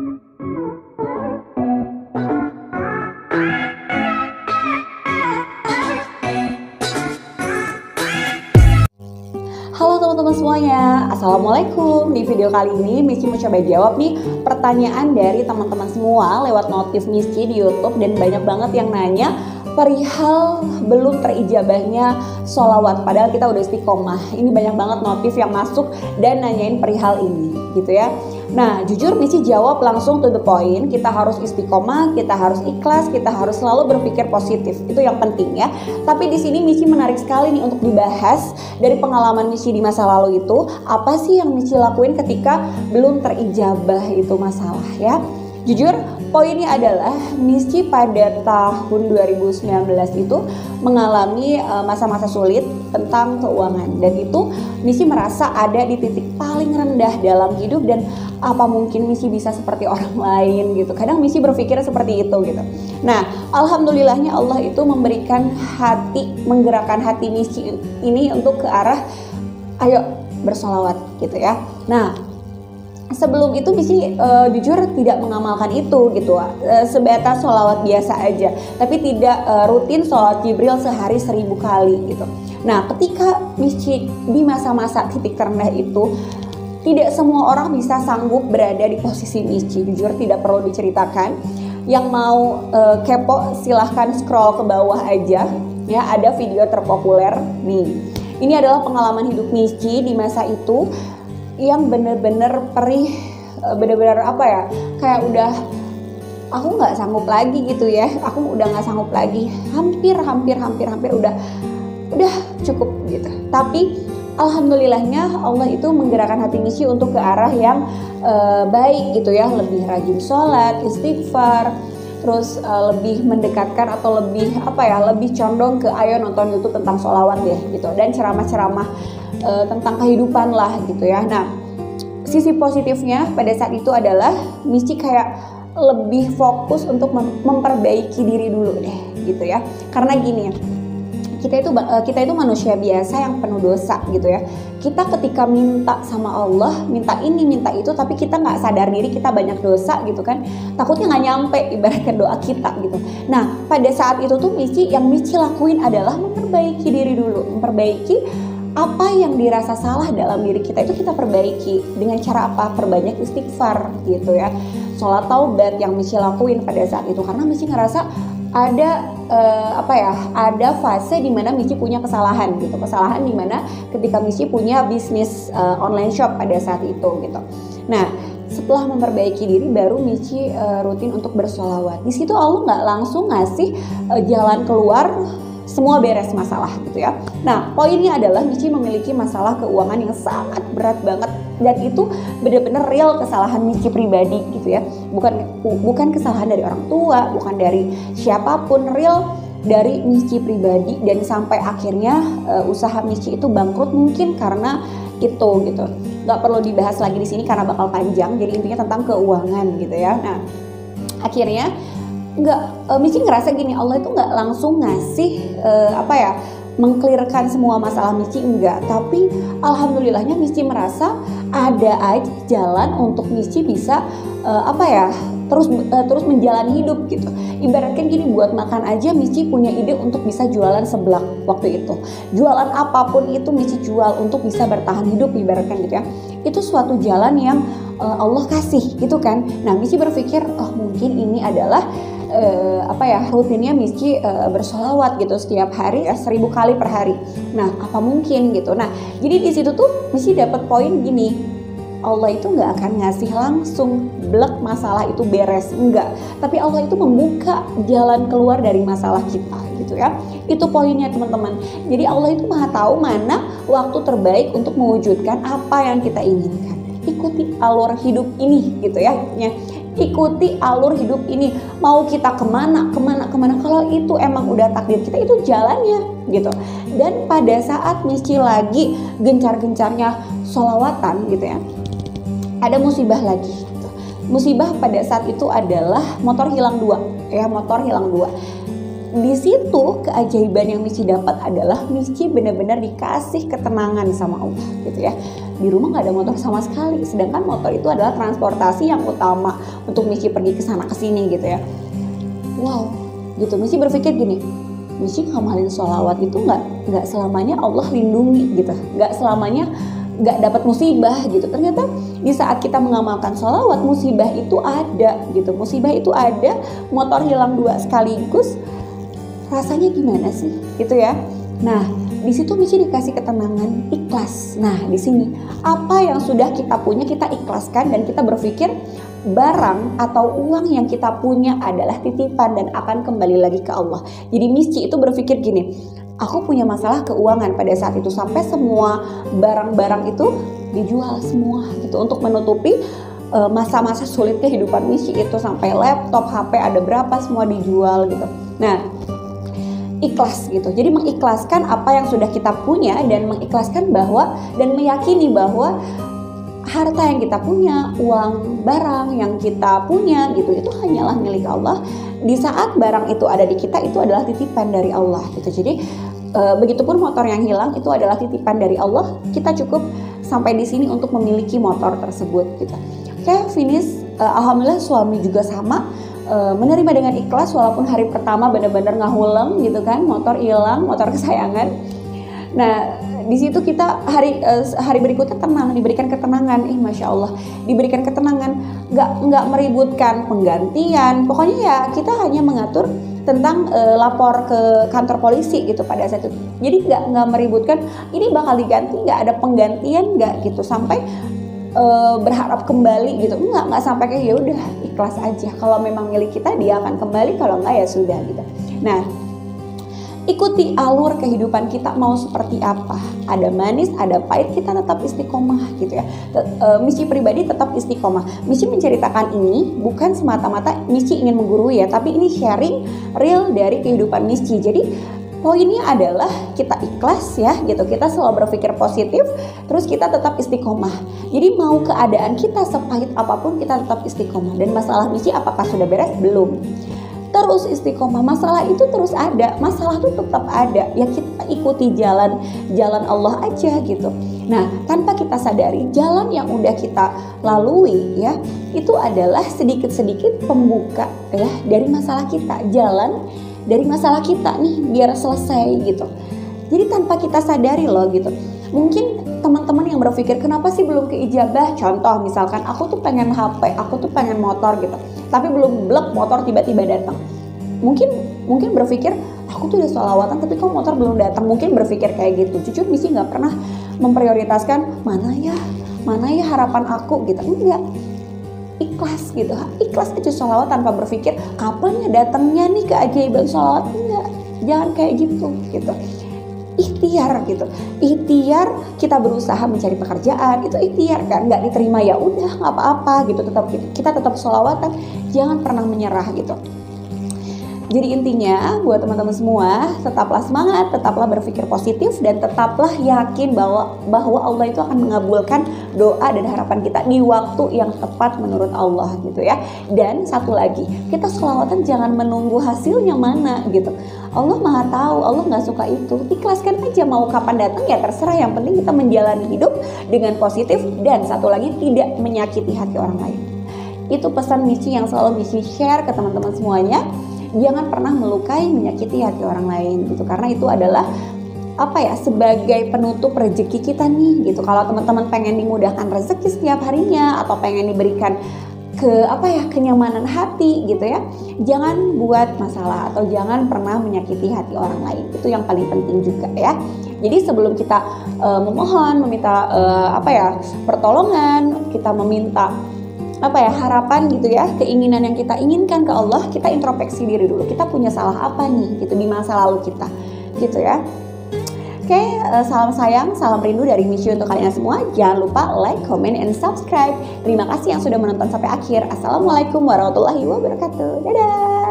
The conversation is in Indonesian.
Halo teman-teman semuanya, Assalamualaikum. Di video kali ini Michi mau coba jawab nih pertanyaan dari teman-teman semua lewat notif Michi di YouTube. Dan banyak banget yang nanya perihal belum terijabahnya sholawat, padahal kita udah istiqomah. Ini banyak banget notif yang masuk dan nanyain perihal ini gitu ya. Nah, jujur Michi jawab langsung to the point. Kita harus istiqomah, kita harus ikhlas, kita harus selalu berpikir positif. Itu yang penting ya. Tapi di sini Michi menarik sekali nih untuk dibahas dari pengalaman Michi di masa lalu itu. Apa sih yang Michi lakuin ketika belum terijabah itu masalah ya? Jujur, poinnya adalah Michi pada tahun 2019 itu mengalami masa-masa sulit tentang keuangan. Dan itu Michi merasa ada di titik paling rendah dalam hidup, dan apa mungkin Michi bisa seperti orang lain gitu. Kadang Michi berpikir seperti itu gitu. Nah, alhamdulillahnya Allah itu memberikan hati, menggerakkan hati Michi ini untuk ke arah ayo bersolawat gitu ya. Nah, sebelum itu Michi jujur tidak mengamalkan itu gitu, sebatas sholawat biasa aja, tapi tidak rutin sholat Jibril sehari 1000 kali gitu. Nah, ketika Michi di masa-masa titik terendah itu, tidak semua orang bisa sanggup berada di posisi Michi. Jujur tidak perlu diceritakan. Yang mau kepo silahkan scroll ke bawah aja ya, ada video terpopuler nih. Ini adalah pengalaman hidup Michi di masa itu yang bener-bener perih, bener-bener apa ya, kayak udah aku nggak sanggup lagi gitu ya, aku udah nggak sanggup lagi, hampir udah cukup gitu. Tapi alhamdulillahnya Allah itu menggerakkan hati Michi untuk ke arah yang baik gitu ya, lebih rajin sholat, istighfar, terus lebih mendekatkan atau lebih apa ya, lebih condong ke ayo nonton YouTube tentang sholawat deh gitu, dan ceramah-ceramah tentang kehidupan lah gitu ya. Nah, sisi positifnya pada saat itu adalah Michi kayak lebih fokus untuk memperbaiki diri dulu deh gitu ya. Karena gini ya, kita itu manusia biasa yang penuh dosa gitu ya. Kita ketika minta sama Allah, minta ini minta itu, tapi kita nggak sadar diri kita banyak dosa gitu kan, takutnya nggak nyampe ibaratkan doa kita gitu. Nah, pada saat itu tuh yang Michi lakuin adalah memperbaiki diri dulu, memperbaiki apa yang dirasa salah dalam diri kita itu kita perbaiki. Dengan cara apa? Perbanyak istighfar gitu ya. Sholat taubat yang Michi lakuin pada saat itu, karena Michi ngerasa ada ada fase dimana Michi punya kesalahan gitu, kesalahan dimana ketika Michi punya bisnis online shop pada saat itu gitu. Nah, setelah memperbaiki diri baru Michi rutin untuk bersolawat. Di situ Allah nggak langsung ngasih jalan keluar semua beres masalah gitu ya. Nah, poinnya adalah Michi memiliki masalah keuangan yang sangat berat banget, dan itu benar-benar real kesalahan Michi pribadi gitu ya. Bukan kesalahan dari orang tua, bukan dari siapapun, real dari Michi pribadi. Dan sampai akhirnya usaha Michi itu bangkrut mungkin karena itu gitu. Gak perlu dibahas lagi di sini karena bakal panjang. Jadi intinya tentang keuangan gitu ya. Nah, akhirnya Michi ngerasa gini, Allah itu nggak langsung ngasih mengklirkan semua masalah Michi, enggak. Tapi alhamdulillahnya Michi merasa ada aja jalan untuk Michi bisa terus menjalani hidup gitu. Ibaratkan gini, buat makan aja Michi punya ide untuk bisa jualan seblak waktu itu. Jualan apapun itu Michi jual untuk bisa bertahan hidup, ibaratkan gitu ya. Itu suatu jalan yang Allah kasih gitu kan. Nah, Michi berpikir, oh mungkin ini adalah rutinnya Michi bersolawat gitu setiap hari 1000 kali per hari. Nah, apa mungkin gitu. Nah, jadi di situ tuh Michi dapat poin gini, Allah itu nggak akan ngasih langsung blek masalah itu beres, enggak. Tapi Allah itu membuka jalan keluar dari masalah kita gitu ya. Itu poinnya teman-teman. Jadi Allah itu maha tahu mana waktu terbaik untuk mewujudkan apa yang kita inginkan. Ikuti alur hidup ini gitu ya. Ikuti alur hidup ini, mau kita kemana. Kalau itu emang udah takdir kita, itu jalannya gitu. Dan pada saat Michi lagi gencar-gencarnya sholawatan gitu ya, ada musibah lagi gitu. Musibah pada saat itu adalah motor hilang 2 ya, motor hilang 2. Di situ keajaiban yang Michi dapat adalah Michi benar-benar dikasih ketenangan sama Allah gitu ya. di rumah nggak ada motor sama sekali, sedangkan motor itu adalah transportasi yang utama untuk Michi pergi ke sana ke sini gitu ya. Wow, gitu. Michi berpikir gini, Michi ngamalin sholawat itu nggak selamanya Allah lindungi gitu, nggak selamanya nggak dapat musibah gitu. Ternyata di saat kita mengamalkan sholawat, musibah itu ada gitu, musibah itu ada, motor hilang 2 sekaligus, rasanya gimana sih gitu ya. Nah, di situ Michi dikasih ketenangan, ikhlas. Nah, di sini apa yang sudah kita punya kita ikhlaskan dan kita berpikir barang atau uang yang kita punya adalah titipan dan akan kembali lagi ke Allah. Jadi Michi itu berpikir gini, aku punya masalah keuangan pada saat itu, sampai semua barang-barang itu dijual semua gitu untuk menutupi masa-masa sulit kehidupan Michi itu, sampai laptop, HP ada berapa semua dijual gitu. Nah, ikhlas gitu. Jadi mengikhlaskan apa yang sudah kita punya dan mengikhlaskan bahwa dan meyakini bahwa harta yang kita punya, uang, barang yang kita punya gitu, itu hanyalah milik Allah. Di saat barang itu ada di kita, itu adalah titipan dari Allah gitu. Jadi begitupun motor yang hilang itu adalah titipan dari Allah. Kita cukup sampai di sini untuk memiliki motor tersebut gitu. Oke, finish. Alhamdulillah suami juga sama, menerima dengan ikhlas walaupun hari pertama benar-benar ngahuleng gitu kan, motor hilang, motor kesayangan. Nah, di situ kita hari berikutnya tenang, diberikan ketenangan. Masya Allah, diberikan ketenangan, nggak meributkan penggantian. Pokoknya ya kita hanya mengatur tentang lapor ke kantor polisi gitu pada saat itu. Jadi nggak meributkan ini bakal diganti, nggak ada penggantian, nggak gitu sampai berharap kembali gitu. Nggak sampai kayak ya udah ikhlas aja. Kalau memang milik kita dia akan kembali, kalau nggak ya sudah gitu. Nah, ikuti alur kehidupan kita mau seperti apa. Ada manis, ada pahit, kita tetap istiqomah gitu ya. Michi pribadi tetap istiqomah. Michi menceritakan ini bukan semata-mata Michi ingin menggurui ya, tapi ini sharing real dari kehidupan Michi. Jadi poinnya adalah kita ikhlas ya gitu, kita selalu berpikir positif, terus kita tetap istiqomah. Jadi mau keadaan kita sepahit apapun kita tetap istiqomah. Dan masalah Michi apakah sudah beres? Belum. Terus istiqomah, masalah itu terus ada, masalah itu tetap ada. Ya kita ikuti jalan Allah aja gitu. Nah, tanpa kita sadari jalan yang udah kita lalui ya, itu adalah sedikit-sedikit pembuka ya dari masalah kita, jalan dari masalah kita nih biar selesai gitu. Jadi tanpa kita sadari loh gitu. Mungkin teman-teman yang berpikir kenapa sih belum keijabah? Contoh misalkan aku tuh pengen HP, aku tuh pengen motor gitu, tapi belum blek motor tiba-tiba datang. Mungkin berpikir aku tuh udah sholawatan tapi kok motor belum datang. Mungkin berpikir kayak gitu. Jujur Michi nggak pernah memprioritaskan mana ya harapan aku gitu. Enggak. Ikhlas gitu, ikhlas aja sholawat tanpa berpikir kapan ya datangnya nih keajaiban sholawat. Enggak, jangan kayak gitu. Ikhtiar gitu, ikhtiar kita berusaha mencari pekerjaan, itu ikhtiar kan, nggak diterima ya udah nggak apa-apa gitu, kita tetap sholawatan, jangan pernah menyerah gitu. Jadi intinya buat teman-teman semua, tetaplah semangat, tetaplah berpikir positif, dan tetaplah yakin bahwa Allah itu akan mengabulkan doa dan harapan kita di waktu yang tepat menurut Allah gitu ya. Dan satu lagi, kita sholawatan jangan menunggu hasilnya mana gitu. Allah maha tahu, Allah nggak suka itu. Ikhlaskan aja, mau kapan datang ya terserah. Yang penting kita menjalani hidup dengan positif, dan satu lagi tidak menyakiti hati orang lain. Itu pesan Michi yang selalu Michi share ke teman-teman semuanya. Jangan pernah melukai, menyakiti hati orang lain gitu, karena itu adalah sebagai penutup rezeki kita nih gitu. Kalau teman-teman pengen dimudahkan rezeki setiap harinya atau pengen diberikan kenyamanan hati gitu ya, jangan buat masalah atau jangan pernah menyakiti hati orang lain. Itu yang paling penting juga ya. Jadi sebelum kita memohon, meminta pertolongan, kita meminta harapan gitu ya, keinginan yang kita inginkan ke Allah, kita introspeksi diri dulu. Kita punya salah apa nih gitu di masa lalu kita gitu ya. Oke, salam sayang, salam rindu dari Michi untuk kalian semua. Jangan lupa like, comment, and subscribe. Terima kasih yang sudah menonton sampai akhir. Assalamualaikum warahmatullahi wabarakatuh. Dadah.